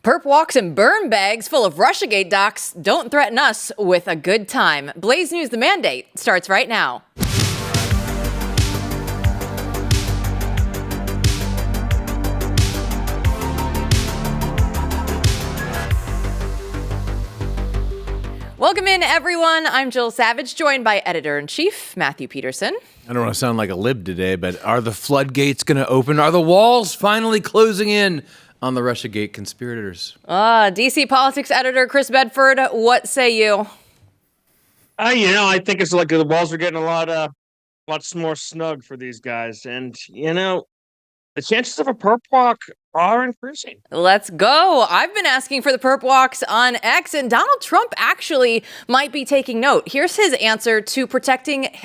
Perp walks and burn bags full of Russiagate docs don't threaten us with a good time. Blaze News The Mandate starts right now. Welcome in, everyone. I'm Jill Savage, joined by Editor-in-Chief Matthew Peterson. I don't want to sound like a lib today, but are the floodgates going to open? Are the walls finally closing in on the Russiagate conspirators? DC politics editor Chris Bedford, what say you? I think it's like the walls are getting a lot more snug for these guys. And, the chances of a perp walk are increasing. Let's go. I've been asking for the perp walks on X, and Donald Trump actually might be taking note. Here's his answer to prosecuting,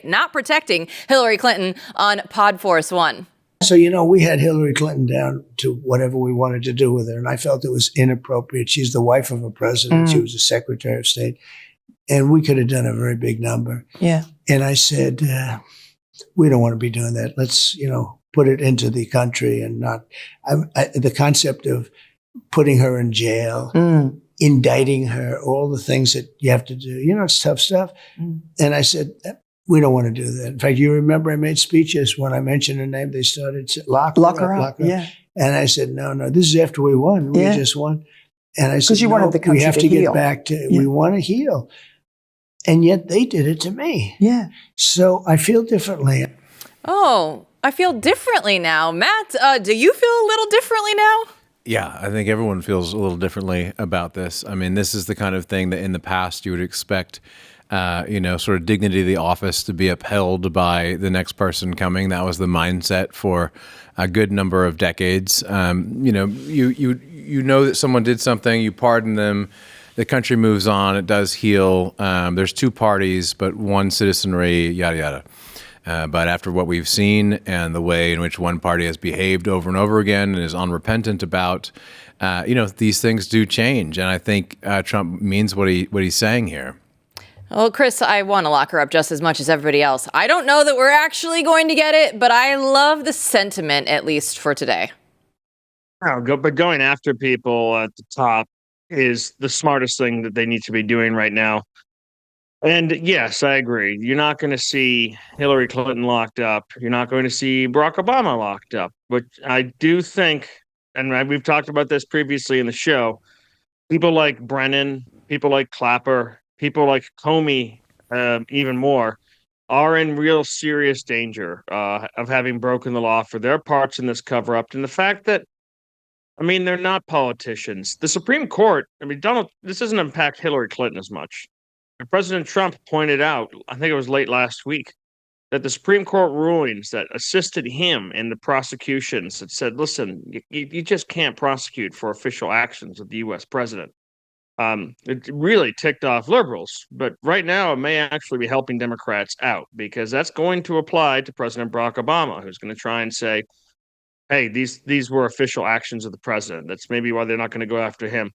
not protecting Hillary Clinton on Pod Force One. So, we had Hillary Clinton down to whatever we wanted to do with her, and I felt it was inappropriate. She's the wife of a president. She was a Secretary of State, and we could have done a very big number. Yeah. And I said, we don't want to be doing that. Let's, put it into the country and not the concept of putting her in jail, indicting her, all the things that you have to do. It's tough stuff. And I said, we don't want to do that. In fact, you remember I made speeches when I mentioned her name. They started lock her up. Yeah. And I said, no, this is after we won. We just won. And I said, because you wanted the country we have to heal. Get back to. We want to heal. And yet they did it to me. Yeah. So I feel differently. Oh, I feel differently now. Matt, do you feel a little differently now? Yeah, I think everyone feels a little differently about this. I mean, this is the kind of thing that in the past you would expect, sort of dignity of the office to be upheld by the next person coming. That was the mindset for a good number of decades. You know that someone did something, you pardon them, the country moves on, it does heal. There's two parties, but one citizenry, yada, yada. But after what we've seen and the way in which one party has behaved over and over again and is unrepentant about, these things do change. And I think Trump means what he's saying here. Well, Chris, I want to lock her up just as much as everybody else. I don't know that we're actually going to get it, but I love the sentiment, at least for today. But going after people at the top is the smartest thing that they need to be doing right now. And yes, I agree. You're not going to see Hillary Clinton locked up. You're not going to see Barack Obama locked up. But I do think, and we've talked about this previously in the show, people like Brennan, people like Clapper, people like Comey, even more, are in real serious danger of having broken the law for their parts in this cover-up. And the fact that, they're not politicians. The Supreme Court, this doesn't impact Hillary Clinton as much. President Trump pointed out, I think it was late last week, that the Supreme Court rulings that assisted him in the prosecutions that said, listen, you just can't prosecute for official actions of the U.S. president. It really ticked off liberals. But right now, it may actually be helping Democrats out because that's going to apply to President Barack Obama, who's going to try and say, hey, these were official actions of the president. That's maybe why they're not going to go after him.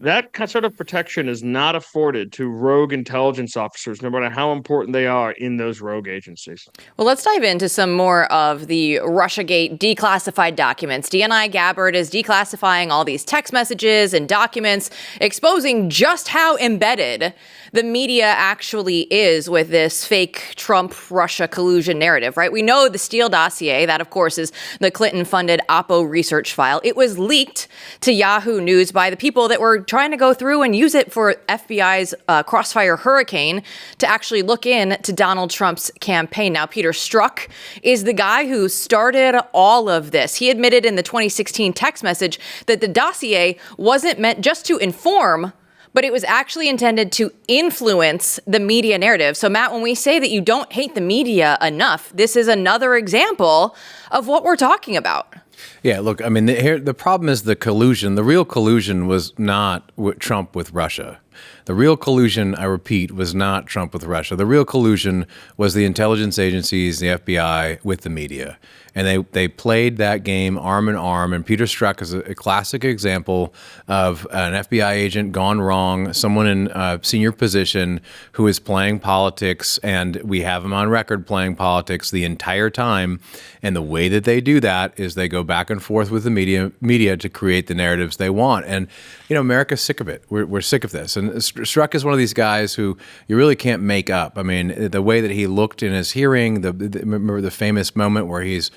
That sort of protection is not afforded to rogue intelligence officers, no matter how important they are in those rogue agencies. Well, let's dive into some more of the Russiagate declassified documents. DNI Gabbard is declassifying all these text messages and documents, exposing just how embedded the media actually is with this fake Trump-Russia collusion narrative, right? We know the Steele dossier, that of course is the Clinton-funded Oppo research file. It was leaked to Yahoo News by the people that were trying to go through and use it for FBI's Crossfire Hurricane to actually look in to Donald Trump's campaign. Now, Peter Strzok is the guy who started all of this. He admitted in the 2016 text message that the dossier wasn't meant just to inform, but it was actually intended to influence the media narrative. So, Matt, when we say that you don't hate the media enough, this is another example of what we're talking about. Yeah, look, the problem is the collusion. The real collusion was not Trump with Russia. The real collusion, I repeat, was not Trump with Russia. The real collusion was the intelligence agencies, the FBI, with the media. And they played that game arm in arm. And Peter Strzok is a classic example of an FBI agent gone wrong, someone in a senior position who is playing politics, and we have him on record playing politics the entire time. And the way that they do that is they go back and forth with the media to create the narratives they want. And, America's sick of it. We're sick of this. And Strzok is one of these guys who you really can't make up. I mean, the way that he looked in his hearing, remember the famous moment where he's,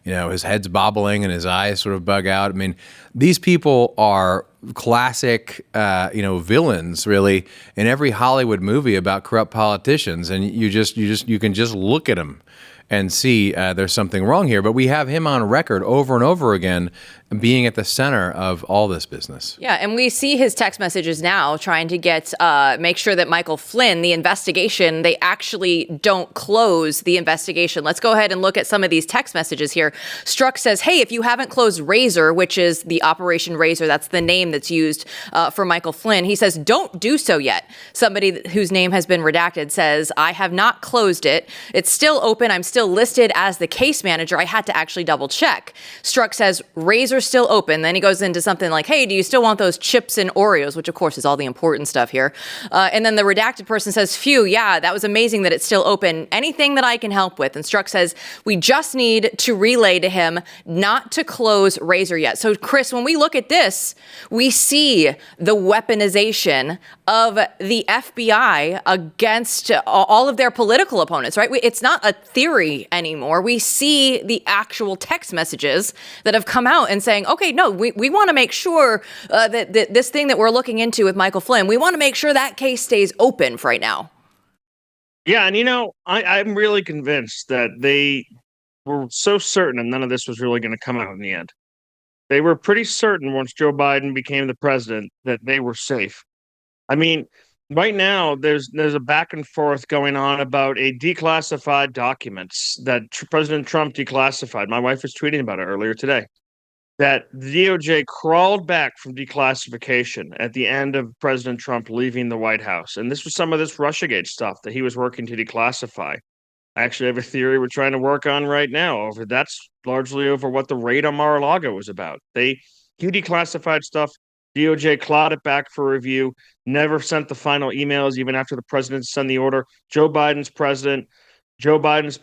his head's bobbling and his eyes sort of bug out. I mean, these people are classic, villains really in every Hollywood movie about corrupt politicians. And you can just look at them and see there's something wrong here. But we have him on record over and over again being at the center of all this business. Yeah, and we see his text messages now trying to make sure that Michael Flynn, the investigation, they actually don't close the investigation. Let's go ahead and look at some of these text messages here. Strzok says, hey, if you haven't closed Razor, which is the Operation Razor, that's the name that's used for Michael Flynn, he says, don't do so yet. Somebody whose name has been redacted says, I have not closed it. It's still open. I'm still listed as the case manager. I had to actually double check. Strzok says, Razor still open. Then he goes into something like, hey, do you still want those chips and Oreos, which of course is all the important stuff here. And then the redacted person says, phew, yeah, that was amazing that it's still open. Anything that I can help with? And Strzok says, we just need to relay to him not to close Razor yet. So Chris, when we look at this, we see the weaponization of the FBI against all of their political opponents, right? It's not a theory anymore. We see the actual text messages that have come out and saying, okay, no, we want to make sure that this thing that we're looking into with Michael Flynn, we want to make sure that case stays open for right now. Yeah, and I'm really convinced that they were so certain and none of this was really going to come out in the end. They were pretty certain once Joe Biden became the president that they were safe. I mean, right now there's a back and forth going on about a declassified documents that President Trump declassified. My wife was tweeting about it earlier today. That the DOJ crawled back from declassification at the end of President Trump leaving the White House. And this was some of this Russiagate stuff that he was working to declassify. I actually have a theory we're trying to work on right now that's largely over what the raid on Mar-a-Lago was about. He declassified stuff. DOJ clawed it back for review, never sent the final emails even after the president sent the order. Joe Biden's president. Joe Biden's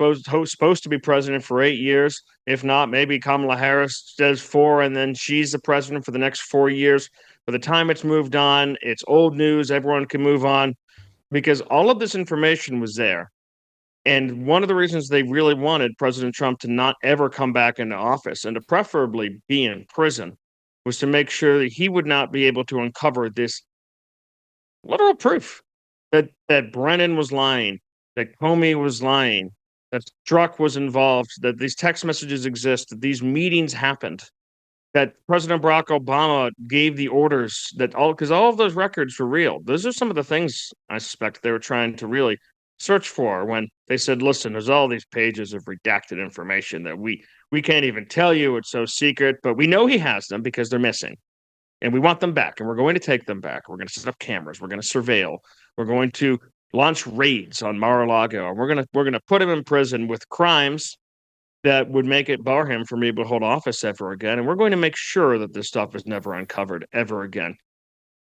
supposed to be president for 8 years. If not, maybe Kamala Harris does 4, and then she's the president for the next 4 years. By the time it's moved on, it's old news. Everyone can move on because all of this information was there. And one of the reasons they really wanted President Trump to not ever come back into office and to preferably be in prison was to make sure that he would not be able to uncover this literal proof that Brennan was lying, that Comey was lying, that Strzok was involved, that these text messages exist, that these meetings happened, that President Barack Obama gave the orders, because all of those records were real. Those are some of the things I suspect they were trying to really search for when they said, listen, there's all these pages of redacted information that we can't even tell you. It's so secret, but we know he has them because they're missing. And we want them back, and we're going to take them back. We're going to set up cameras. We're going to surveil. We're going to launch raids on Mar-a-Lago, and we're going to put him in prison with crimes that would make it bar him from being able to hold office ever again. And we're going to make sure that this stuff is never uncovered ever again.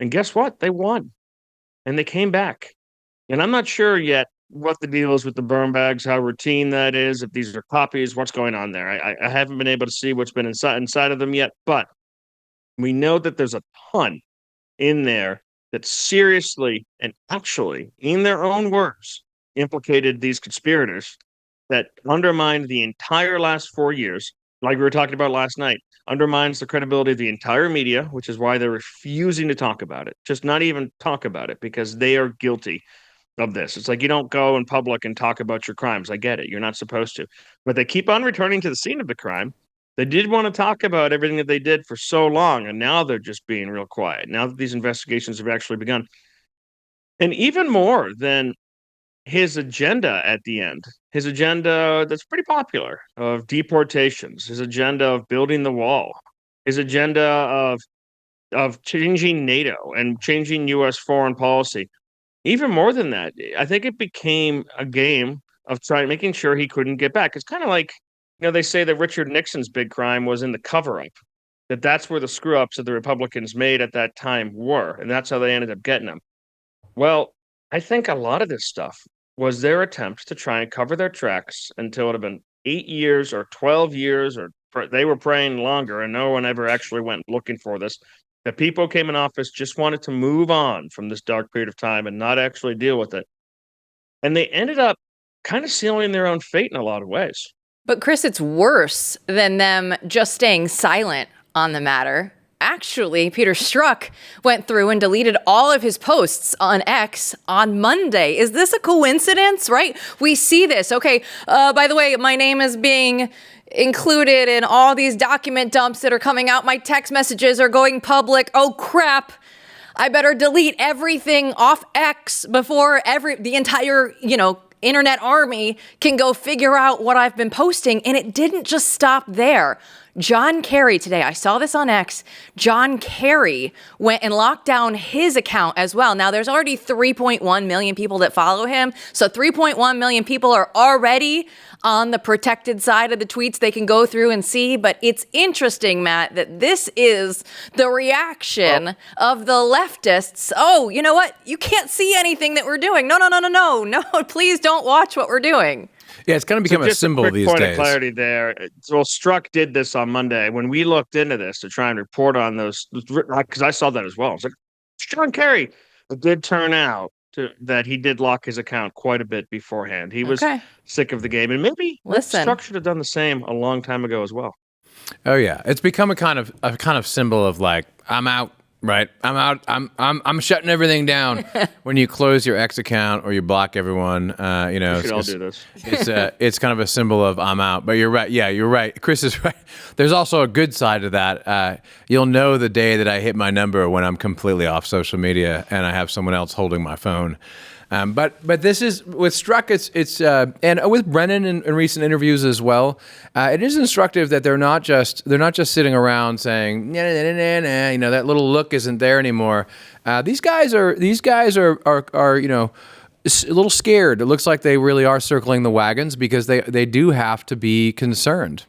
And guess what? They won, and they came back. And I'm not sure yet what the deal is with the burn bags, how routine that is, if these are copies, what's going on there. I haven't been able to see what's been inside of them yet, but we know that there's a ton in there that seriously and actually, in their own words, implicated these conspirators that undermined the entire last 4 years, like we were talking about last night, undermines the credibility of the entire media, which is why they're refusing to talk about it, just not even talk about it, because they are guilty of this. It's like you don't go in public and talk about your crimes. I get it. You're not supposed to. But they keep on returning to the scene of the crime. They did want to talk about everything that they did for so long, and now they're just being real quiet, now that these investigations have actually begun. And even more than his agenda at the end, his agenda that's pretty popular of deportations, his agenda of building the wall, his agenda of of changing NATO and changing U.S. foreign policy. Even more than that, I think it became a game of making sure he couldn't get back. It's kind of like, they say that Richard Nixon's big crime was in the cover-up, that's where the screw-ups that the Republicans made at that time were, and that's how they ended up getting him. Well, I think a lot of this stuff was their attempts to try and cover their tracks until it had been 8 years or 12 years, or they were praying longer, and no one ever actually went looking for this. The people who came in office just wanted to move on from this dark period of time and not actually deal with it. And they ended up kind of sealing their own fate in a lot of ways. But Chris, it's worse than them just staying silent on the matter. Actually, Peter Strzok went through and deleted all of his posts on X on Monday. Is this a coincidence, right? We see this. Okay, by the way, my name is being included in all these document dumps that are coming out. My text messages are going public. Oh, crap. I better delete everything off X before the entire, internet army can go figure out what I've been posting. And it didn't just stop there. John Kerry today, I saw this on X, John Kerry went and locked down his account as well. Now, there's already 3.1 million people that follow him. So 3.1 million people are already on the protected side of the tweets they can go through and see. But it's interesting, Matt, that this is the reaction of the leftists. Oh, you know what? You can't see anything that we're doing. No, please don't watch what we're doing. Yeah, it's kind of become a symbol these point days. Of clarity there. Well, Strzok did this on Monday. When we looked into this to try and report on those, because I saw that as well. I was like, it's John Kerry. It did turn out that he did lock his account quite a bit beforehand. He was sick of the game. And maybe Strzok should have done the same a long time ago as well. Oh, yeah. It's become a kind of symbol of like, I'm out. Right, I'm out. I'm shutting everything down. When you close your X account or you block everyone, we should all do this. It's kind of a symbol of I'm out. But you're right. Yeah, you're right. Chris is right. There's also a good side to that. You'll know the day that I hit my number when I'm completely off social media and I have someone else holding my phone. But this is with Strzok. It's and with Brennan in recent interviews as well. It is instructive that they're not just sitting around saying nah, that little look isn't there anymore. These guys are a little scared. It looks like they really are circling the wagons because they do have to be concerned.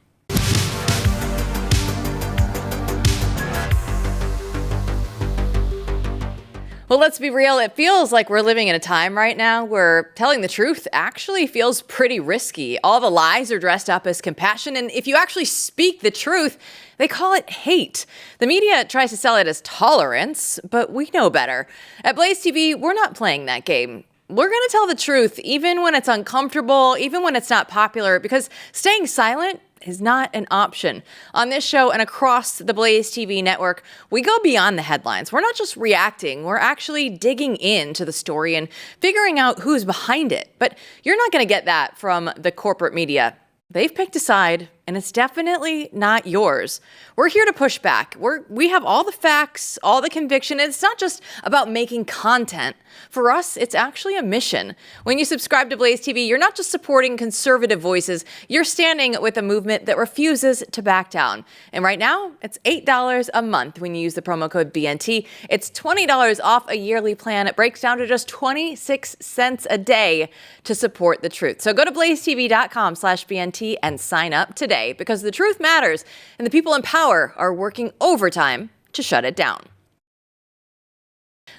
Well, let's be real. It feels like we're living in a time right now where telling the truth actually feels pretty risky. All the lies are dressed up as compassion, and if you actually speak the truth, they call it hate. The media tries to sell it as tolerance, but we know better. At Blaze TV, we're not playing that game. We're going to tell the truth, even when it's uncomfortable, even when it's not popular, because staying silent is not an option. On this show and across the Blaze TV network, we go beyond the headlines. We're not just reacting, we're actually digging into the story and figuring out who's behind it. But you're not going to get that from the corporate media. They've picked a side, and it's definitely not yours. We're here to push back. We have all the facts, all the conviction. It's not just about making content. For us, it's actually a mission. When you subscribe to Blaze TV, you're not just supporting conservative voices. You're standing with a movement that refuses to back down. And right now, it's $8 a month when you use the promo code BNT. It's $20 off a yearly plan. It breaks down to just 26 cents a day to support the truth. So go to blazetv.com/BNT and sign up today, because the truth matters and the people in power are working overtime to shut it down.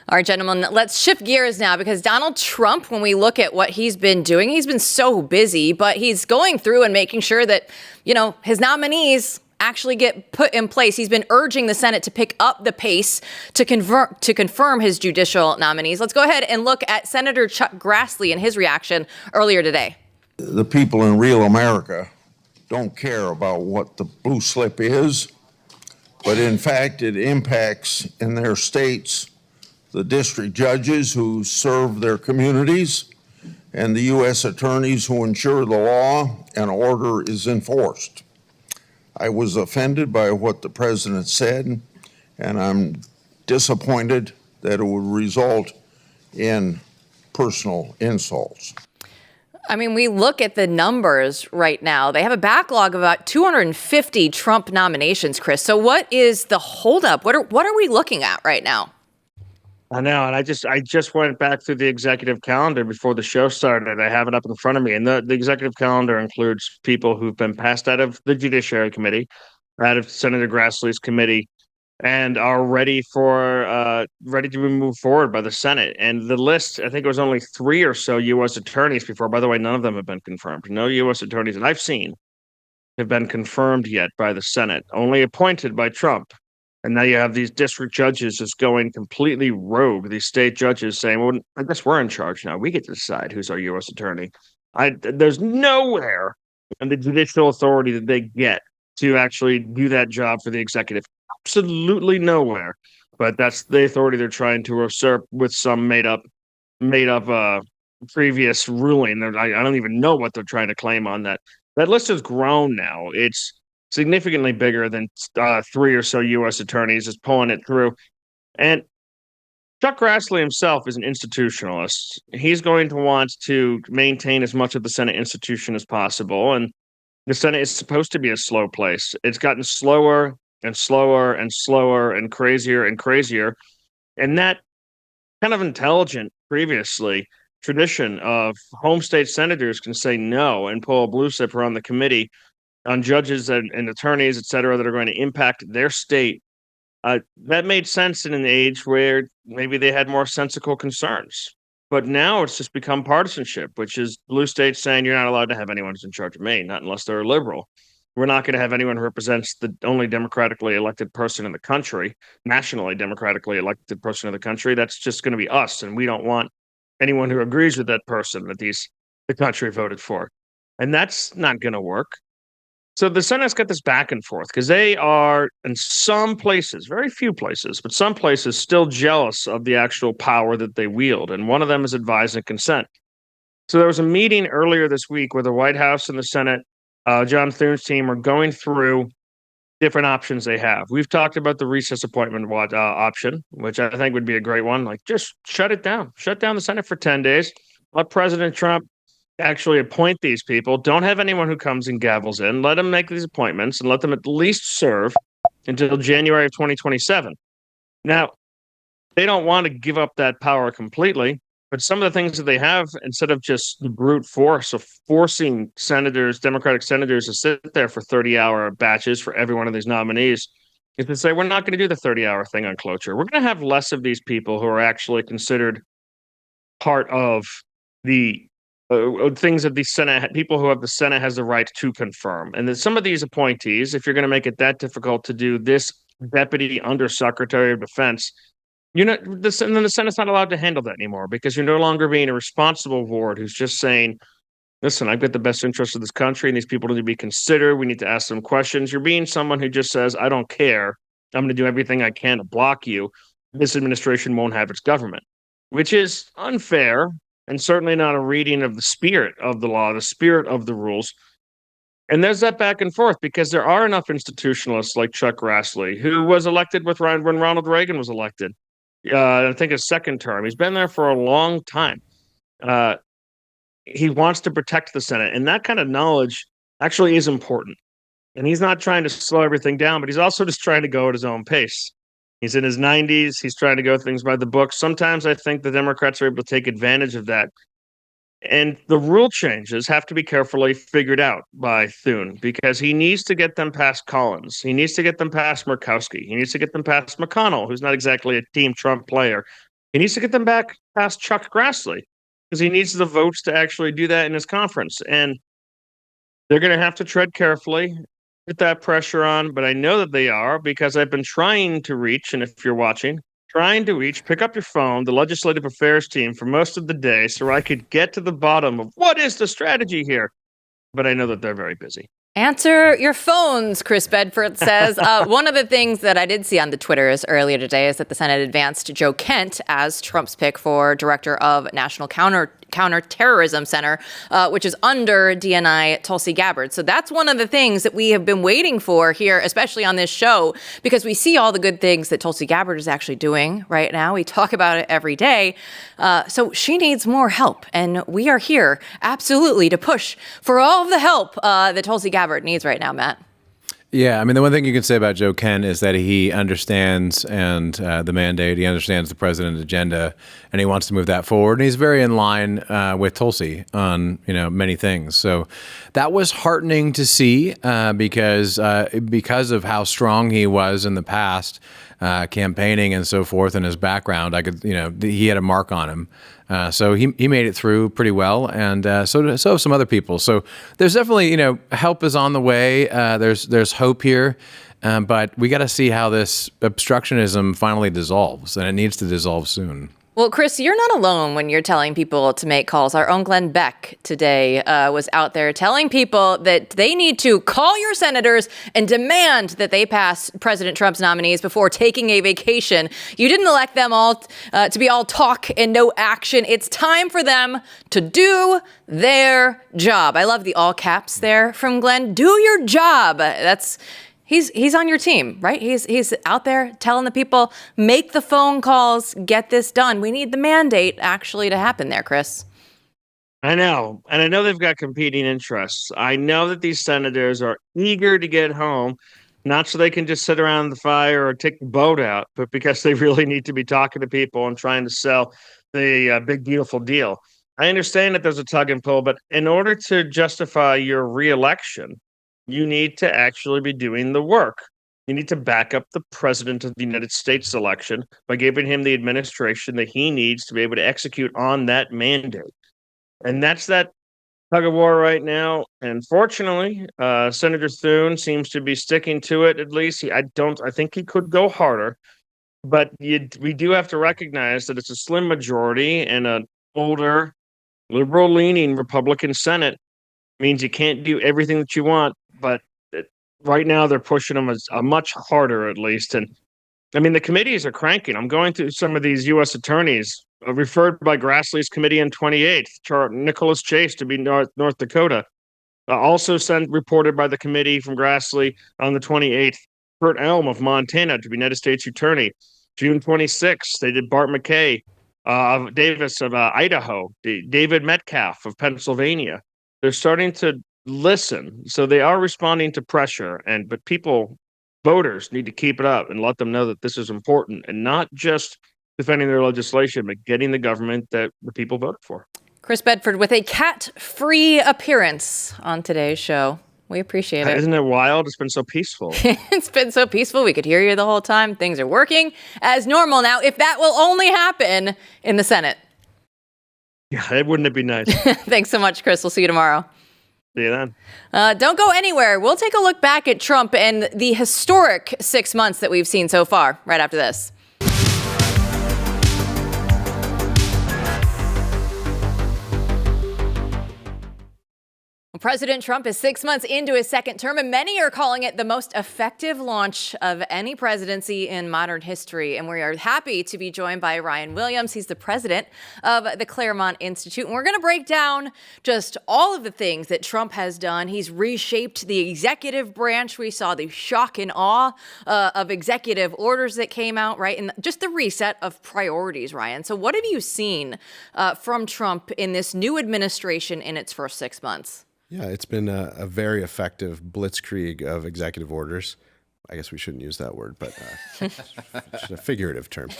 All right, gentlemen, let's shift gears now, because Donald Trump, when we look at what he's been doing, he's been so busy, but he's going through and making sure that, his nominees actually get put in place. He's been urging the Senate to pick up the pace to confirm his judicial nominees. Let's go ahead and look at Senator Chuck Grassley and his reaction earlier today. The people in real America don't care about what the blue slip is, but in fact it impacts in their states the district judges who serve their communities and the U.S. attorneys who ensure the law and order is enforced. I was offended by what the president said, and I'm disappointed that it would result in personal insults. I mean, we look at the numbers right now. They have a backlog of about 250 Trump nominations, Chris. So what is the holdup? What are we looking at right now? I know, and I just went back through the executive calendar before the show started. I have it up in front of me, and the executive calendar includes people who've been passed out of the Judiciary Committee, out of Senator Grassley's committee, and are ready to be moved forward by the Senate. And the list, I think it was only 3 or so U.S. attorneys before. By the way, none of them have been confirmed. No U.S. attorneys that I've seen have been confirmed yet by the Senate, only appointed by Trump. And now you have these district judges just going completely rogue, these state judges saying, well, I guess we're in charge now. We get to decide who's our U.S. attorney. There's nowhere in the judicial authority that they get to actually do that job for the executive. Absolutely nowhere. But that's the authority they're trying to usurp with some made up previous ruling. I don't even know what they're trying to claim on that. That list has grown now. It's significantly bigger than 3 or so U.S. attorneys is pulling it through. And Chuck Grassley himself is an institutionalist. He's going to want to maintain as much of the Senate institution as possible. And the Senate is supposed to be a slow place. It's gotten slower and slower and slower and crazier and crazier. And that kind of intelligent previously tradition of home state senators can say no and pull a blue slip around the committee on judges and attorneys, et cetera, that are going to impact their state. That made sense in an age where maybe they had more sensical concerns. But now it's just become partisanship, which is blue states saying you're not allowed to have anyone who's in charge of Maine, not unless they're a liberal. We're not going to have anyone who represents the only democratically elected person in the country, nationally democratically elected person in the country. That's just going to be us. And we don't want anyone who agrees with that person that the country voted for. And that's not going to work. So the Senate's got this back and forth because they are, in some places, very few places, but some places still jealous of the actual power that they wield. And one of them is advise and consent. So there was a meeting earlier this week where the White House and the Senate, John Thune's team, are going through different options they have. We've talked about the recess appointment option, which I think would be a great one. Like, just shut it down. Shut down the Senate for 10 days. Let President Trump actually appoint these people. Don't have anyone who comes and gavels in. Let them make these appointments and let them at least serve until January of 2027. Now, they don't want to give up that power completely, but some of the things that they have, instead of just the brute force of forcing senators, Democratic senators, to sit there for 30-hour batches for every one of these nominees, is to say, we're not going to do the 30-hour thing on cloture. We're going to have less of these people who are actually considered part of the things that the Senate, people who have the Senate has the right to confirm. And that some of these appointees, if you're going to make it that difficult to do this deputy undersecretary of defense, and then the Senate's not allowed to handle that anymore because you're no longer being a responsible board who's just saying, listen, I've got the best interest of this country and these people need to be considered. We need to ask them questions. You're being someone who just says, I don't care. I'm going to do everything I can to block you. This administration won't have its government, which is unfair. And certainly not a reading of the spirit of the law, the spirit of the rules. And there's that back and forth because there are enough institutionalists like Chuck Grassley, who was elected with when Ronald Reagan was elected. I think his second term. He's been there for a long time. He wants to protect the Senate. And that kind of knowledge actually is important. And he's not trying to slow everything down, but he's also just trying to go at his own pace. He's in his 90s. He's trying to go things by the book. Sometimes I think the Democrats are able to take advantage of that. And the rule changes have to be carefully figured out by Thune because he needs to get them past Collins. He needs to get them past Murkowski. He needs to get them past McConnell, who's not exactly a Team Trump player. He needs to get them back past Chuck Grassley because he needs the votes to actually do that in his conference. And they're going to have to tread carefully, put that pressure on, but I know that they are because I've been trying to reach, and if you're watching, pick up your phone, the legislative affairs team for most of the day so I could get to the bottom of what is the strategy here. But I know that they're very busy. Answer your phones, Chris Bedford says. One of the things that I did see on the Twitters earlier today is that the Senate advanced Joe Kent as Trump's pick for Director of National Counterterrorism Center, which is under DNI Tulsi Gabbard. So that's one of the things that we have been waiting for here, especially on this show, because we see all the good things that Tulsi Gabbard is actually doing right now. We talk about it every day. So she needs more help. And we are here absolutely to push for all of the help that Tulsi Gabbard needs right now, Matt. Yeah, I mean, the one thing you can say about Joe Ken is that he understands the mandate. He understands the president's agenda, and he wants to move that forward. And he's very in line with Tulsi on many things. So that was heartening to see because of how strong he was in the past, campaigning and so forth, and his background. He had a mark on him. So he made it through pretty well, and so have some other people. So there's definitely, help is on the way. There's hope here, but we got to see how this obstructionism finally dissolves, and it needs to dissolve soon. Well, Chris, you're not alone when you're telling people to make calls. Our own Glenn Beck today was out there telling people that they need to call your senators and demand that they pass President Trump's nominees before taking a vacation. You didn't elect them all to be all talk and no action. It's time for them to do their job. I love the all caps there from Glenn. Do your job. He's on your team, right? He's out there telling the people, make the phone calls, get this done. We need the mandate actually to happen there, Chris. I know. And I know they've got competing interests. I know that these senators are eager to get home, not so they can just sit around the fire or take the boat out, but because they really need to be talking to people and trying to sell the big, beautiful deal. I understand that there's a tug and pull, but in order to justify your reelection, you need to actually be doing the work. You need to back up the president of the United States election by giving him the administration that he needs to be able to execute on that mandate. And that's that tug of war right now. And fortunately, Senator Thune seems to be sticking to it. At least I think he could go harder, but we do have to recognize that it's a slim majority, and an older, liberal-leaning Republican Senate means you can't do everything that you want. But right now they're pushing them a much harder, at least. And I mean, the committees are cranking. I'm going through some of these U.S. attorneys referred by Grassley's committee on 28th, Nicholas Chase to be North Dakota. Also reported by the committee from Grassley on the 28th, Kurt Elm of Montana to be United States Attorney. June 26th, they did Bart McKay Davis of Idaho, David Metcalf of Pennsylvania. They're starting to listen. So they are responding to pressure, but voters need to keep it up and let them know that this is important, and not just defending their legislation, but getting the government that the people voted for. Chris Bedford with a cat-free appearance on today's show. We appreciate it. Isn't it wild? It's been so peaceful. It's been so peaceful. We could hear you the whole time. Things are working as normal now, if that will only happen in the Senate. Yeah, wouldn't it be nice? Thanks so much, Chris. We'll see you tomorrow. See you then. Don't go anywhere. We'll take a look back at Trump and the historic 6 months that we've seen so far right after this. President Trump is 6 months into his second term, and many are calling it the most effective launch of any presidency in modern history. And we are happy to be joined by Ryan Williams. He's the president of the Claremont Institute. And we're going to break down just all of the things that Trump has done. He's reshaped the executive branch. We saw the shock and awe of executive orders that came out, right? And just the reset of priorities, Ryan. So what have you seen from Trump in this new administration in its first 6 months? Yeah, it's been a very effective blitzkrieg of executive orders. I guess we shouldn't use that word, but it's a figurative term.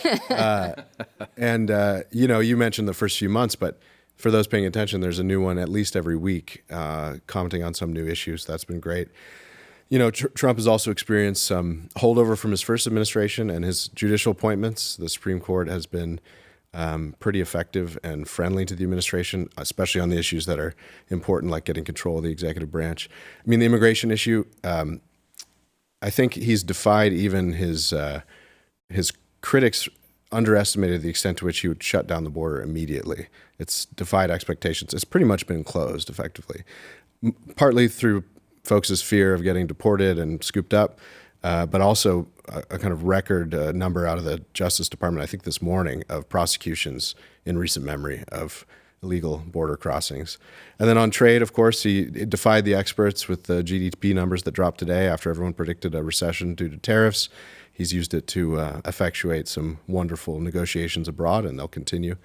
You mentioned the first few months, but for those paying attention, there's a new one at least every week commenting on some new issues. That's been great. Trump has also experienced some holdover from his first administration and his judicial appointments. The Supreme Court has been pretty effective and friendly to the administration, especially on the issues that are important, like getting control of the executive branch. I mean, the immigration issue, I think he's defied even his critics underestimated the extent to which he would shut down the border immediately. It's defied expectations. It's pretty much been closed effectively, partly through folks' fear of getting deported and scooped up, but also a kind of record number out of the Justice Department, I think this morning, of prosecutions in recent memory of illegal border crossings. And then on trade, of course, he defied the experts with the GDP numbers that dropped today after everyone predicted a recession due to tariffs. He's used it to effectuate some wonderful negotiations abroad, and they'll continue.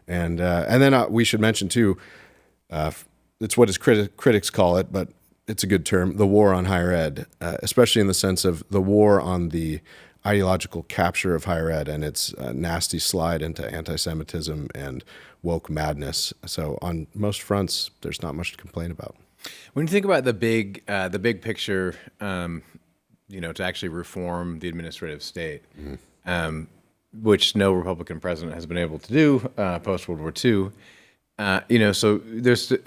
And then we should mention, too, it's what his critics call it, but it's a good term, the war on higher ed, especially in the sense of the war on the ideological capture of higher ed and its nasty slide into anti-Semitism and woke madness. So on most fronts, there's not much to complain about. When you think about the big picture, to actually reform the administrative state, which no Republican president has been able to do post World War II. So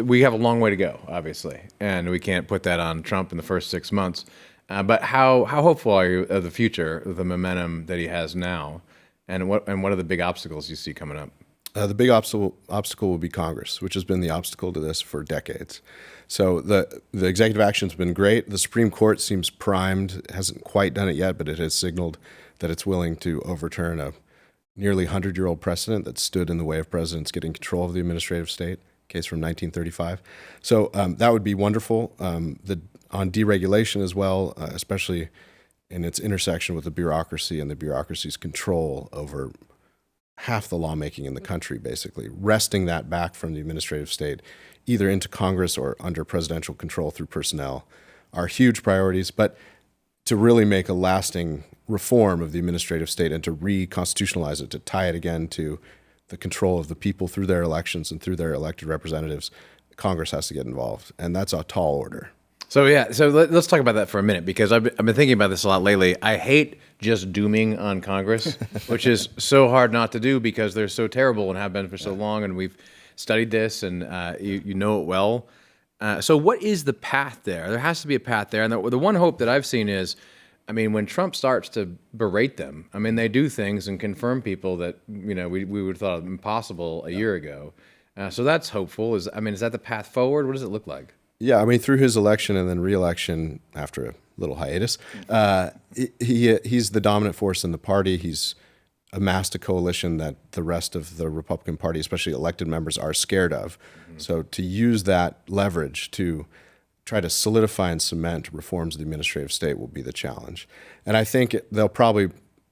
we have a long way to go, obviously, and we can't put that on Trump in the first 6 months. But how hopeful are you of the future, the momentum that he has now, and what are the big obstacles you see coming up? The big obstacle will be Congress, which has been the obstacle to this for decades. So the executive action's been great. The Supreme Court seems primed. It hasn't quite done it yet, but it has signaled that it's willing to overturn a nearly 100-year-old precedent that stood in the way of presidents getting control of the administrative state, case from 1935. So that would be wonderful. On deregulation as well, especially in its intersection with the bureaucracy and the bureaucracy's control over half the lawmaking in the country, basically, wresting that back from the administrative state, either into Congress or under presidential control through personnel, are huge priorities. But to really make a lasting reform of the administrative state and to reconstitutionalize it, to tie it again to the control of the people through their elections and through their elected representatives, Congress has to get involved. And that's a tall order. So let's talk about that for a minute, because I've been thinking about this a lot lately. I hate just dooming on Congress, which is so hard not to do because they're so terrible and have been for so long, and we've studied this, and you know it well. So what is the path there? There has to be a path there, and the one hope that I've seen is, when Trump starts to berate them, they do things and confirm people that we would have thought impossible a year ago. So that's hopeful. Is that the path forward? What does it look like? Yeah, through his election and then re-election after a little hiatus, he's the dominant force in the party. He's amassed a coalition that the rest of the Republican Party, especially elected members, are scared of. Mm-hmm. So to use that leverage to try to solidify and cement reforms of the administrative state will be the challenge. And I think they'll probably,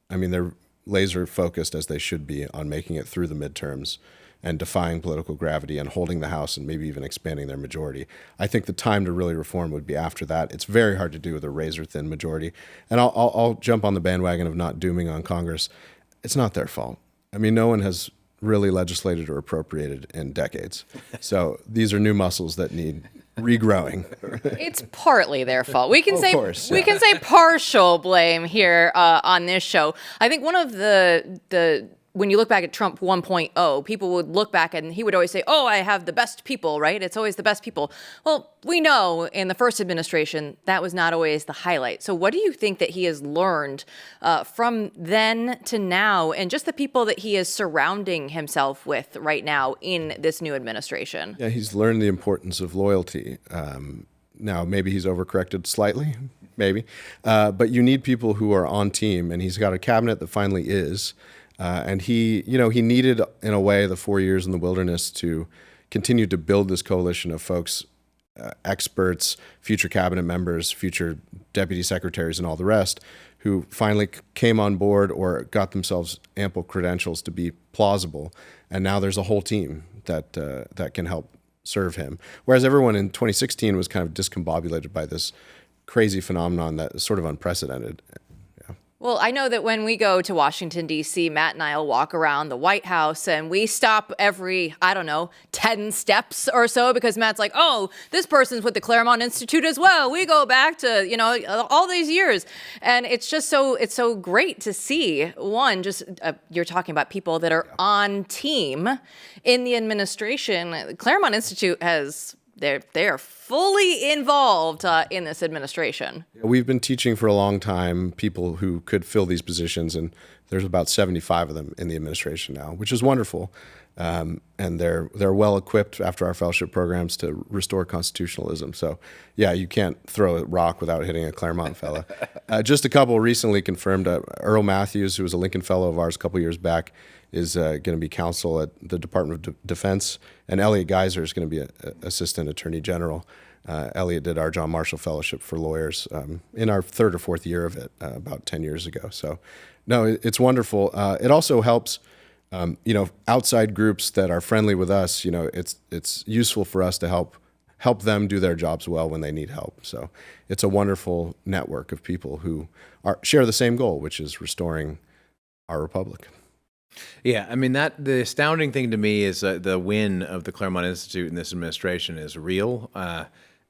they're laser focused, as they should be, on making it through the midterms and defying political gravity and holding the House and maybe even expanding their majority. I think the time to really reform would be after that. It's very hard to do with a razor-thin majority. And I'll jump on the bandwagon of not dooming on Congress. It's not their fault. No one has really legislated or appropriated in decades. So these are new muscles that need regrowing. It's partly their fault. We can Of say course, we yeah. can say partial blame here on this show. I think one of the when you look back at Trump 1.0, people would look back and he would always say, "Oh, I have the best people," right? It's always the best people. Well, we know in the first administration that was not always the highlight. So what do you think that he has learned from then to now, and just the people that he is surrounding himself with right now in this new administration? Yeah, he's learned the importance of loyalty. Now, maybe he's overcorrected slightly, maybe. But you need people who are on team, and he's got a cabinet that finally is. And he needed, in a way, the 4 years in the wilderness to continue to build this coalition of folks, experts, future cabinet members, future deputy secretaries, and all the rest, who finally came on board or got themselves ample credentials to be plausible. And now there's a whole team that can help serve him. Whereas everyone in 2016 was kind of discombobulated by this crazy phenomenon that is sort of unprecedented. Well, I know that when we go to Washington, D.C., Matt and I will walk around the White House and we stop every, 10 steps or so because Matt's like, "Oh, this person's with the Claremont Institute as well. We go back to, all these years." And it's so great to see, one, just you're talking about people that are on team in the administration. The Claremont Institute they're fully involved in this administration. We've been teaching for a long time people who could fill these positions, and there's about 75 of them in the administration now, which is wonderful. And they're well equipped after our fellowship programs to restore constitutionalism. So, yeah, you can't throw a rock without hitting a Claremont fella. Just a couple recently confirmed. Earl Matthews, who was a Lincoln Fellow of ours a couple years back, is going to be counsel at the Department of Defense, and Elliot Geiser is going to be Assistant Attorney General. Elliot did our John Marshall Fellowship for Lawyers in our third or fourth year of it about 10 years ago. So, no, it's wonderful. It also helps, outside groups that are friendly with us. It's useful for us to help them do their jobs well when they need help. So it's a wonderful network of people who share the same goal, which is restoring our republic. Yeah, I mean, the astounding thing to me is the win of the Claremont Institute in this administration is real,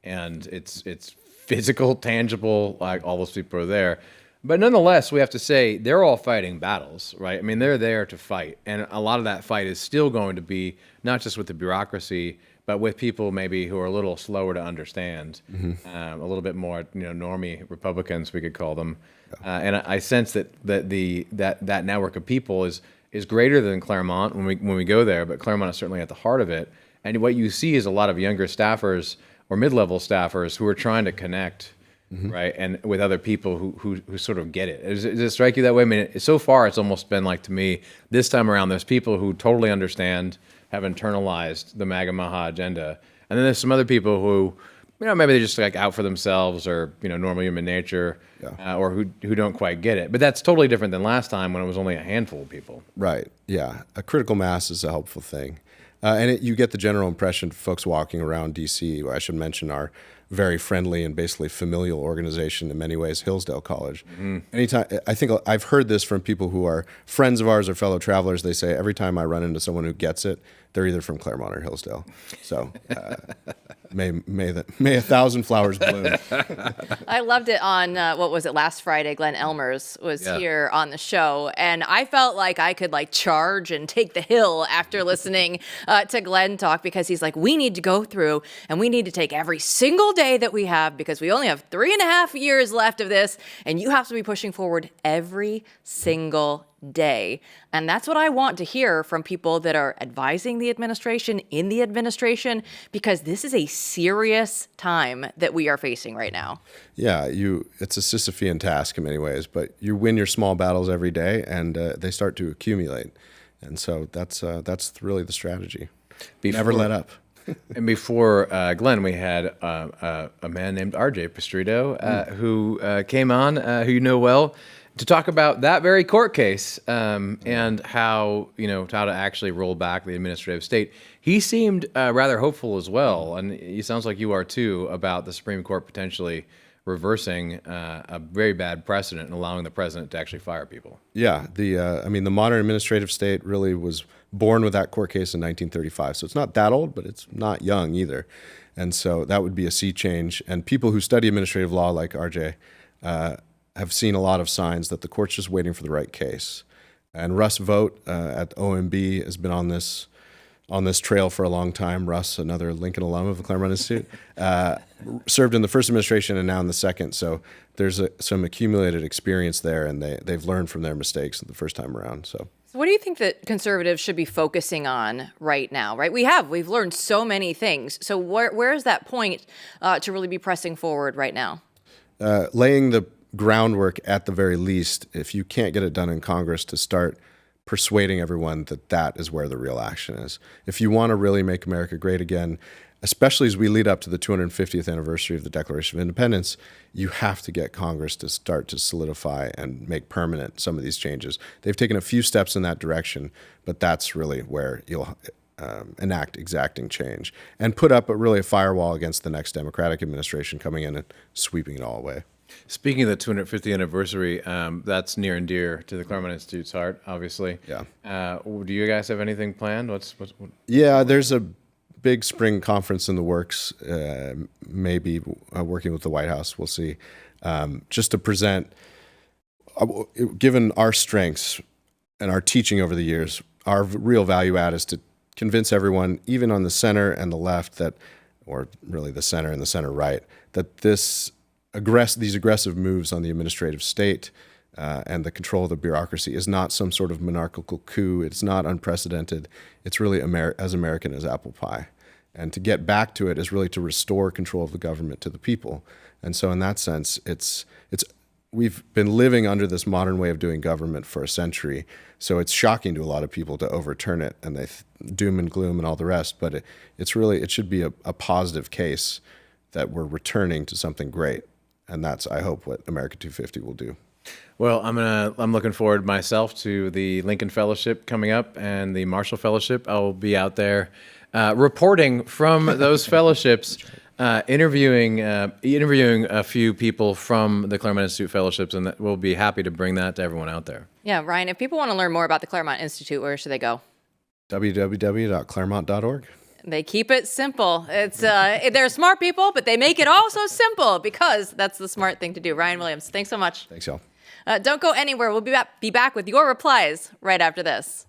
and it's physical, tangible, like all those people are there. But nonetheless, we have to say they're all fighting battles, right? I mean, they're there to fight, and a lot of that fight is still going to be not just with the bureaucracy, but with people maybe who are a little slower to understand, a little bit more, normie Republicans, we could call them. And I sense that that network of people is greater than Claremont when we go there, but Claremont is certainly at the heart of it. And what you see is a lot of younger staffers or mid-level staffers who are trying to connect, right, and with other people who sort of get it. Does it strike you that way? I mean, so far it's almost been like, to me, this time around, there's people who totally understand, have internalized the MAGA Maha agenda, and then there's some other people who, maybe they're just like out for themselves or, normal human nature, or who don't quite get it. But that's totally different than last time when it was only a handful of people. Right. Yeah. A critical mass is a helpful thing. And you get the general impression, folks walking around D.C., I should mention our very friendly and basically familial organization in many ways, Hillsdale College. Anytime, I think I've heard this from people who are friends of ours or fellow travelers. They say every time I run into someone who gets it, they're either from Claremont or Hillsdale. So may 1,000 flowers bloom. I loved it on, what was it, last Friday? Glenn Elmers was here on the show, and I felt like I could charge and take the hill after listening to Glenn talk, because he's like, we need to go through and we need to take every single day that we have, because we only have 3.5 years left of this, and you have to be pushing forward every single day. And that's what I want to hear from people that are advising the administration, in the administration, because this is a serious time that we are facing right now. Yeah, it's a Sisyphean task in many ways, but you win your small battles every day, and they start to accumulate. And so that's really the strategy. Never let up. And before Glenn, we had a man named R.J. Pistrito who came on, who you know well, to talk about that very court case and how to actually roll back the administrative state. He seemed rather hopeful as well, and it sounds like you are too, about the Supreme Court potentially reversing a very bad precedent and allowing the president to actually fire people. Yeah, the modern administrative state really was born with that court case in 1935. So it's not that old, but it's not young either. And so that would be a sea change. And people who study administrative law like RJ have seen a lot of signs that the court's just waiting for the right case. And Russ Vogt at OMB has been on this trail for a long time. Russ, another Lincoln alum of the Claremont Institute, served in the first administration and now in the second. So there's some accumulated experience there, and they've learned from their mistakes the first time around. So what do you think that conservatives should be focusing on right now, right? We've learned so many things. So where is that point to really be pressing forward right now? Laying the groundwork at the very least, if you can't get it done in Congress, to start persuading everyone that is where the real action is. If you want to really make America great again, especially as we lead up to the 250th anniversary of the Declaration of Independence, you have to get Congress to start to solidify and make permanent some of these changes. They've taken a few steps in that direction, but that's really where you'll enact exacting change and put up a firewall against the next Democratic administration coming in and sweeping it all away. Speaking of the 250th anniversary, that's near and dear to the Claremont Institute's heart, obviously. Yeah. Do you guys have anything planned? Yeah, there's a big spring conference in the works, maybe working with the White House, we'll see, just to present, given our strengths and our teaching over the years, our real value add is to convince everyone, even on the center and the left, or really the center and the center right, that these aggressive moves on the administrative state and the control of the bureaucracy is not some sort of monarchical coup. It's not unprecedented. It's really as American as apple pie. And to get back to it is really to restore control of the government to the people. And so in that sense, it's we've been living under this modern way of doing government for a century. So it's shocking to a lot of people to overturn it, and they doom and gloom and all the rest. But it should be a positive case that we're returning to something great. And that's, I hope, what America 250 will do. Well, I'm looking forward myself to the Lincoln Fellowship coming up and the Marshall Fellowship. I'll be out there reporting from those fellowships, interviewing a few people from the Claremont Institute Fellowships, and we'll be happy to bring that to everyone out there. Yeah, Ryan, if people want to learn more about the Claremont Institute, where should they go? www.claremont.org. They keep it simple. It's they're smart people, but they make it all so simple because that's the smart thing to do. Ryan Williams, thanks so much. Thanks, y'all. Don't go anywhere. We'll be back with your replies right after this.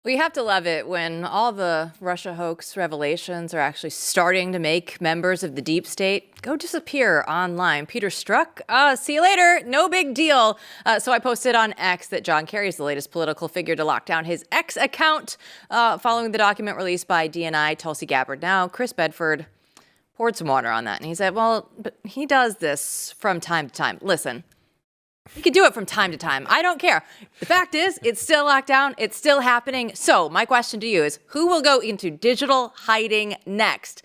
We have to love it when all the Russia hoax revelations are actually starting to make members of the deep state go disappear online. Peter Strzok, see you later, no big deal. So I posted on X that John Kerry is the latest political figure to lock down his X account following the document released by DNI Tulsi Gabbard. Now, Chris Bedford poured some water on that, and he said, well, but he does this from time to time. Listen. You can do it from time to time. I don't care. The fact is, it's still locked down. It's still happening. So my question to you is, who will go into digital hiding next?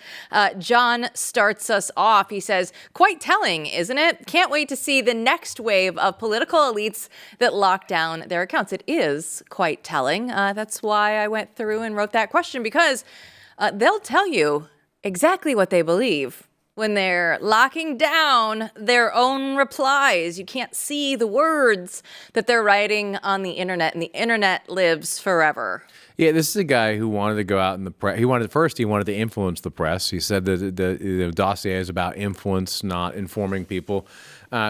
John starts us off. He says, quite telling, isn't it? Can't wait to see the next wave of political elites that lock down their accounts. It is quite telling. That's why I went through and wrote that question, because they'll tell you exactly what they believe when they're locking down their own replies. You can't see the words that they're writing on the internet, and the internet lives forever. Yeah, this is a guy who wanted to go out in the press. He wanted to influence the press. He said that the dossier is about influence, not informing people.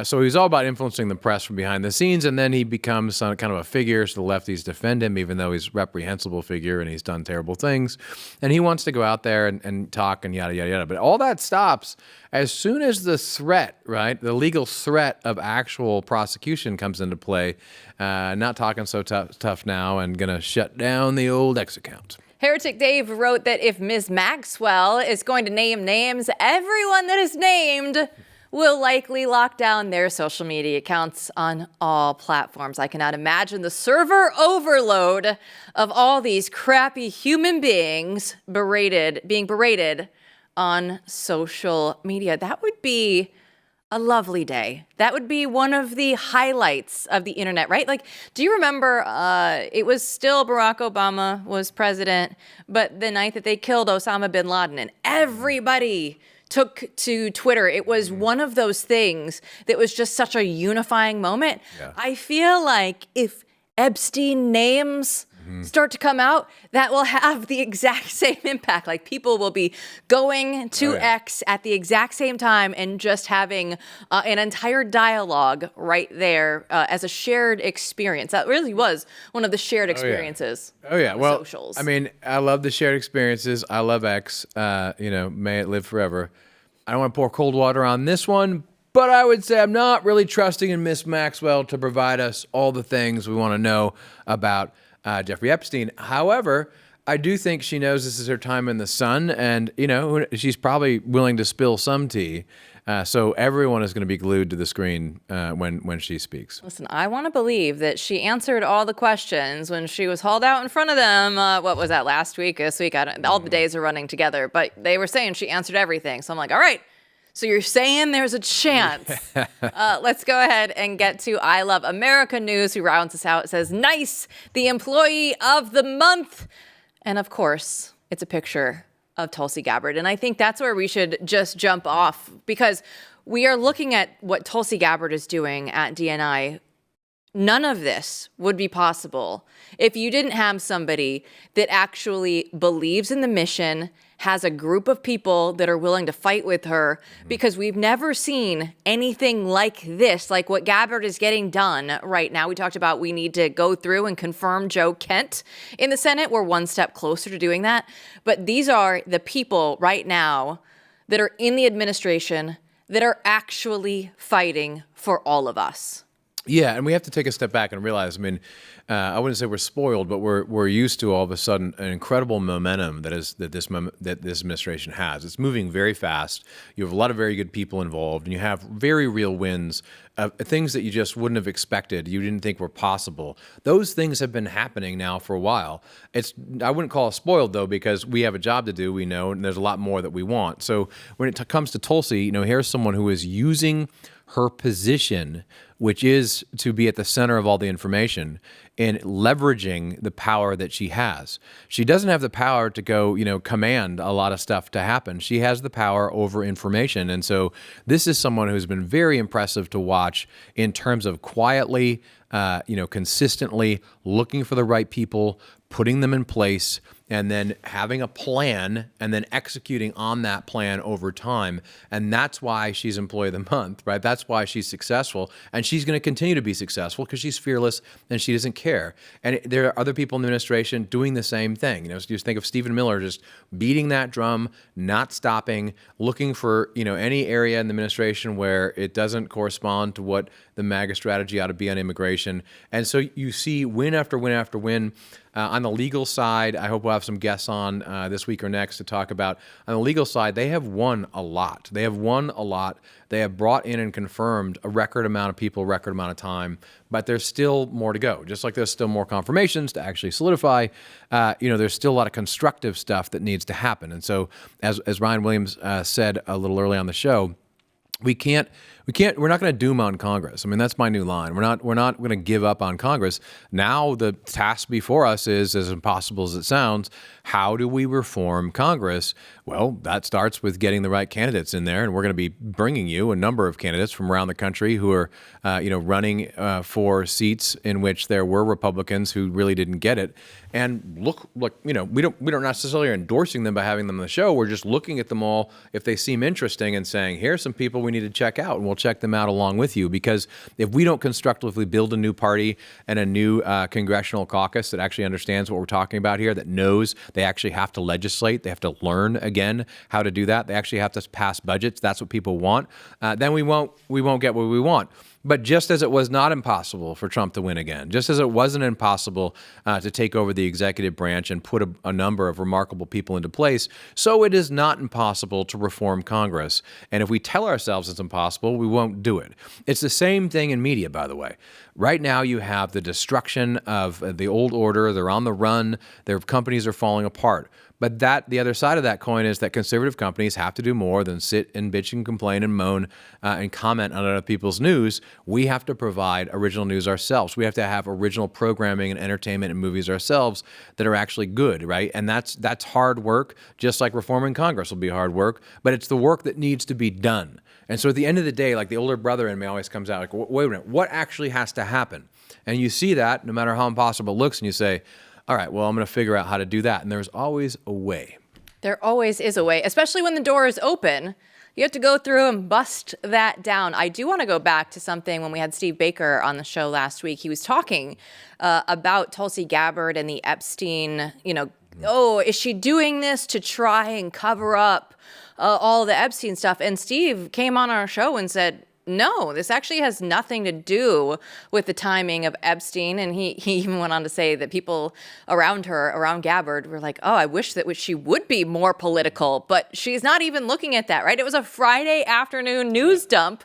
So he's all about influencing the press from behind the scenes, and then he becomes some kind of a figure, so the lefties defend him, even though he's a reprehensible figure and he's done terrible things. And he wants to go out there and talk and yada, yada, yada. But all that stops as soon as the threat, right, the legal threat of actual prosecution comes into play. Not talking so tough now and going to shut down the old X account. Heretic Dave wrote that if Ms. Maxwell is going to name names, everyone that is named will likely lock down their social media accounts on all platforms. I cannot imagine the server overload of all these crappy human beings being berated on social media. That would be a lovely day. That would be one of the highlights of the internet, right? Like, do you remember it was still Barack Obama was president, but the night that they killed Osama bin Laden, and everybody took to Twitter. It was one of those things that was just such a unifying moment. Yeah. I feel like if Epstein names start to come out, that will have the exact same impact. Like, people will be going to X at the exact same time and just having an entire dialogue right there as a shared experience. That really was one of the shared experiences. Well, socials. I mean, I love the shared experiences. I love X. May it live forever. I don't want to pour cold water on this one, but I would say I'm not really trusting in Miss Maxwell to provide us all the things we want to know about Jeffrey Epstein. However, I do think she knows this is her time in the sun, and she's probably willing to spill some tea. So everyone is going to be glued to the screen when she speaks. Listen, I want to believe that she answered all the questions when she was hauled out in front of them. What was that, last week, this week? All the days are running together, but they were saying she answered everything. So I'm like, all right. So you're saying there's a chance. Let's go ahead and get to I Love America News, who rounds us out. It says, nice, the employee of the month. And of course, it's a picture of Tulsi Gabbard. And I think that's where we should just jump off, because we are looking at what Tulsi Gabbard is doing at DNI. None of this would be possible if you didn't have somebody that actually believes in the mission, has a group of people that are willing to fight with her, because we've never seen anything like this, like what Gabbard is getting done right now. We talked about we need to go through and confirm Joe Kent in the Senate. We're one step closer to doing that. But these are the people right now that are in the administration that are actually fighting for all of us. Yeah, and we have to take a step back and realize. I mean, I wouldn't say we're spoiled, but we're used to all of a sudden an incredible momentum that this administration has. It's moving very fast. You have a lot of very good people involved, and you have very real wins. Things that you just wouldn't have expected, you didn't think were possible. Those things have been happening now for a while. I wouldn't call it spoiled though, because we have a job to do. We know, and there's a lot more that we want. So when it comes to Tulsi, here's someone who is using her position, which is to be at the center of all the information, in leveraging the power that she has. She doesn't have the power to go, command a lot of stuff to happen. She has the power over information. And so this is someone who's been very impressive to watch in terms of quietly, consistently looking for the right people, putting them in place, and then having a plan and then executing on that plan over time. And that's why she's Employee of the Month, right? That's why she's successful. And she's going to continue to be successful because she's fearless and she doesn't care. And there are other people in the administration doing the same thing. So just think of Stephen Miller just beating that drum, not stopping, looking for, any area in the administration where it doesn't correspond to what the MAGA strategy ought to be on immigration. And so you see win after win after win. On the legal side, I hope we'll have some guests on this week or next to talk about. On the legal side, they have won a lot. They have brought in and confirmed a record amount of people, record amount of time, but there's still more to go. Just like there's still more confirmations to actually solidify, there's still a lot of constructive stuff that needs to happen. And so as Ryan Williams said a little early on the show, we're not going to doom on Congress. I mean, that's my new line. We're not going to give up on Congress. Now the task before us is, as impossible as it sounds, how do we reform Congress? Well, that starts with getting the right candidates in there, and we're going to be bringing you a number of candidates from around the country who are, running for seats in which there were Republicans who really didn't get it. And look, we don't necessarily are endorsing them by having them on the show. We're just looking at them all if they seem interesting and saying, here's some people we need to check out, and we'll check them out along with you. Because if we don't constructively build a new party and a new congressional caucus that actually understands what we're talking about here, that knows they actually have to legislate, they have to learn again how to do that, they actually have to pass budgets, that's what people want, then we won't get what we want. But just as it was not impossible for Trump to win again, just as it wasn't impossible to take over the executive branch and put a number of remarkable people into place, so it is not impossible to reform Congress. And if we tell ourselves it's impossible, we won't do it. It's the same thing in media, by the way. Right now, you have the destruction of the old order. They're on the run. Their companies are falling apart. But the other side of that coin is that conservative companies have to do more than sit and bitch and complain and moan and comment on other people's news. We have to provide original news ourselves. We have to have original programming and entertainment and movies ourselves that are actually good, right? And that's hard work, just like reforming Congress will be hard work, but it's the work that needs to be done. And so at the end of the day, like the older brother in me always comes out like, wait a minute, what actually has to happen? And you see that no matter how impossible it looks, and you say, all right, well, I'm going to figure out how to do that. And there's always a way. There always is a way, especially when the door is open. You have to go through and bust that down. I do want to go back to something when we had Steve Baker on the show last week. He was talking about Tulsi Gabbard and the Epstein, is she doing this to try and cover up all the Epstein stuff? And Steve came on our show and said, no, this actually has nothing to do with the timing of Epstein. And he even went on to say that people around Gabbard, were like, oh, I wish that she would be more political. But she's not even looking at that, right? It was a Friday afternoon news dump,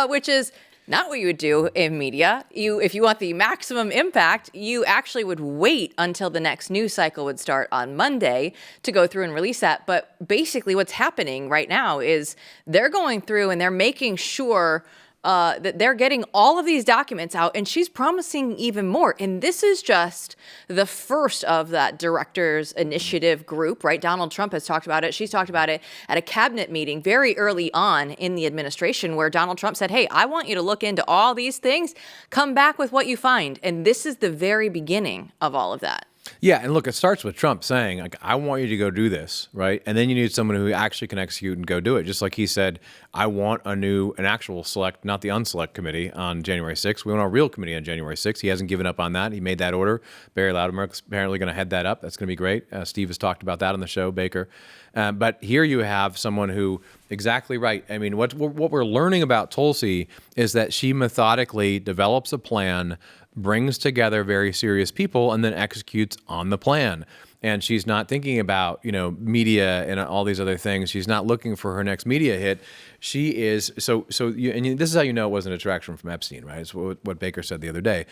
which is not what you would do in media. If you want the maximum impact, you actually would wait until the next news cycle would start on Monday to go through and release that. But basically what's happening right now is they're going through and they're making sure that they're getting all of these documents out, and she's promising even more. And this is just the first of that director's initiative group, right? Donald Trump has talked about it. She's talked about it at a cabinet meeting very early on in the administration where Donald Trump said, hey, I want you to look into all these things. Come back with what you find. And this is the very beginning of all of that. Yeah, and look, it starts with Trump saying, like, I want you to go do this, right? And then you need someone who actually can execute and go do it. Just like he said, I want an actual select, not the unselect committee on January 6th. We want a real committee on January 6th. He hasn't given up on that. He made that order. Barry Loudermilk's apparently going to head that up. That's going to be great. Steve has talked about that on the show, Baker. But here you have someone who, exactly right. I mean, what we're learning about Tulsi is that she methodically develops a plan, brings together very serious people, and then executes on the plan. And she's not thinking about, media and all these other things. She's not looking for her next media hit. She is, this is how you know it wasn't a distraction from Epstein, right? It's what Baker said the other day.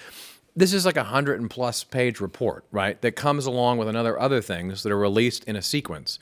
This is like 100+ page report, right? That comes along with other things that are released in a sequence.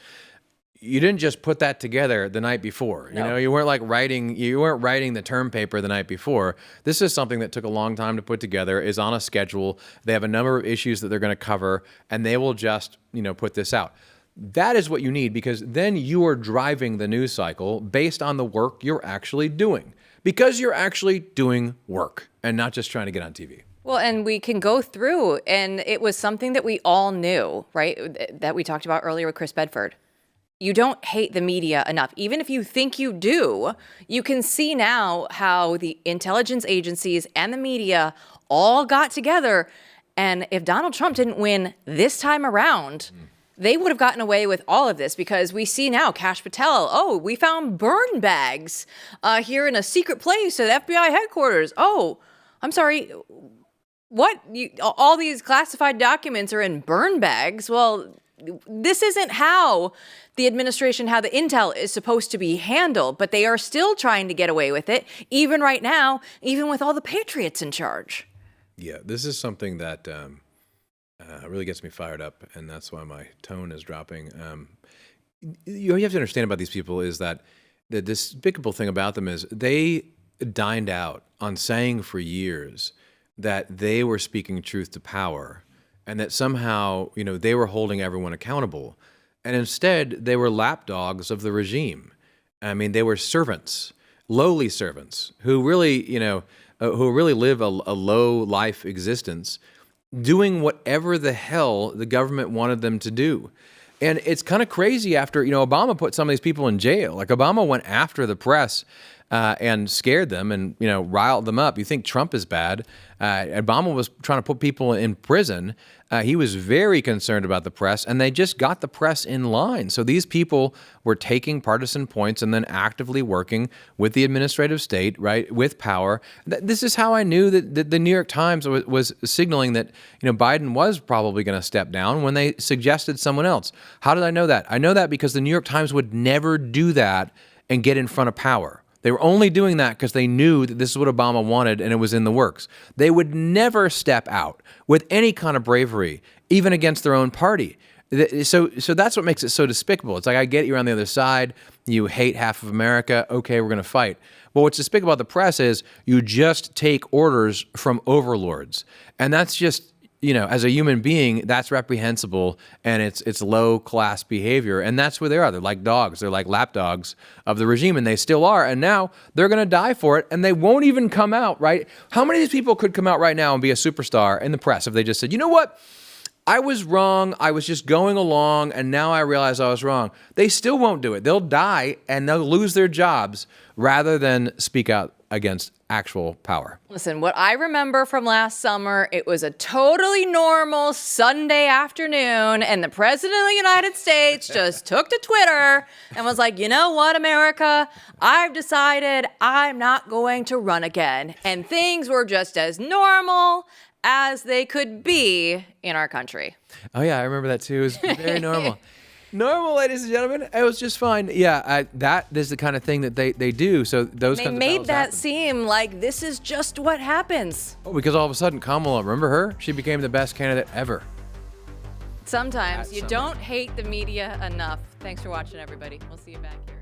You didn't just put that together the night before. No. You weren't writing the term paper the night before. This is something that took a long time to put together, is on a schedule. They have a number of issues that they're going to cover, and they will just, put this out. That is what you need, because then you are driving the news cycle based on the work you're actually doing, because you're actually doing work and not just trying to get on TV. Well, and we can go through, and it was something that we all knew, right? That we talked about earlier with Chris Bedford. You don't hate the media enough. Even if you think you do, you can see now how the intelligence agencies and the media all got together. And if Donald Trump didn't win this time around, they would have gotten away with all of this, because we see now Kash Patel, we found burn bags here in a secret place at FBI headquarters. Oh, I'm sorry. What? All these classified documents are in burn bags? Well, this isn't how the administration, how the intel is supposed to be handled, but they are still trying to get away with it, even right now, even with all the patriots in charge. Yeah, this is something that really gets me fired up, and that's why my tone is dropping. You have to understand about these people is that the despicable thing about them is they dined out on saying for years that they were speaking truth to power, and that somehow, they were holding everyone accountable. And instead, they were lapdogs of the regime. I mean, they were servants, lowly servants, who really, who really live a low life existence, doing whatever the hell the government wanted them to do. And it's kind of crazy after, Obama put some of these people in jail. Like, Obama went after the press and scared them and, riled them up. You think Trump is bad. Obama was trying to put people in prison. He was very concerned about the press, and they just got the press in line. So these people were taking partisan points and then actively working with the administrative state, right, with power. This is how I knew that the New York Times was signaling that, Biden was probably going to step down when they suggested someone else. How did I know that? I know that because the New York Times would never do that and get in front of power. They were only doing that because they knew that this is what Obama wanted and it was in the works. They would never step out with any kind of bravery, even against their own party. So that's what makes it so despicable. It's like, I get you're on the other side. You hate half of America. Okay, we're going to fight. But what's despicable about the press is you just take orders from overlords. And that's just, as a human being, that's reprehensible, and it's low class behavior. And that's where they are. They're like dogs. They're like lapdogs of the regime, and they still are. And now they're going to die for it, and they won't even come out, right? How many of these people could come out right now and be a superstar in the press if they just said, you know what? I was wrong. I was just going along, and now I realize I was wrong. They still won't do it. They'll die, and they'll lose their jobs rather than speak out against actual power. Listen, what I remember from last summer, it was a totally normal Sunday afternoon, and the President of the United States just took to Twitter and was like, you know what, America? I've decided I'm not going to run again. And things were just as normal as they could be in our country. Oh, yeah, I remember that too. It was very normal. Normal, ladies and gentlemen. It was just fine. Yeah, that is the kind of thing that they do. So those They kinds of made battles that happen. seem like this is just what happens. Oh, because all of a sudden, Kamala, remember her? She became the best candidate ever. Sometimes That's you something. don't hate the media enough. Thanks for watching, everybody. We'll see you back here.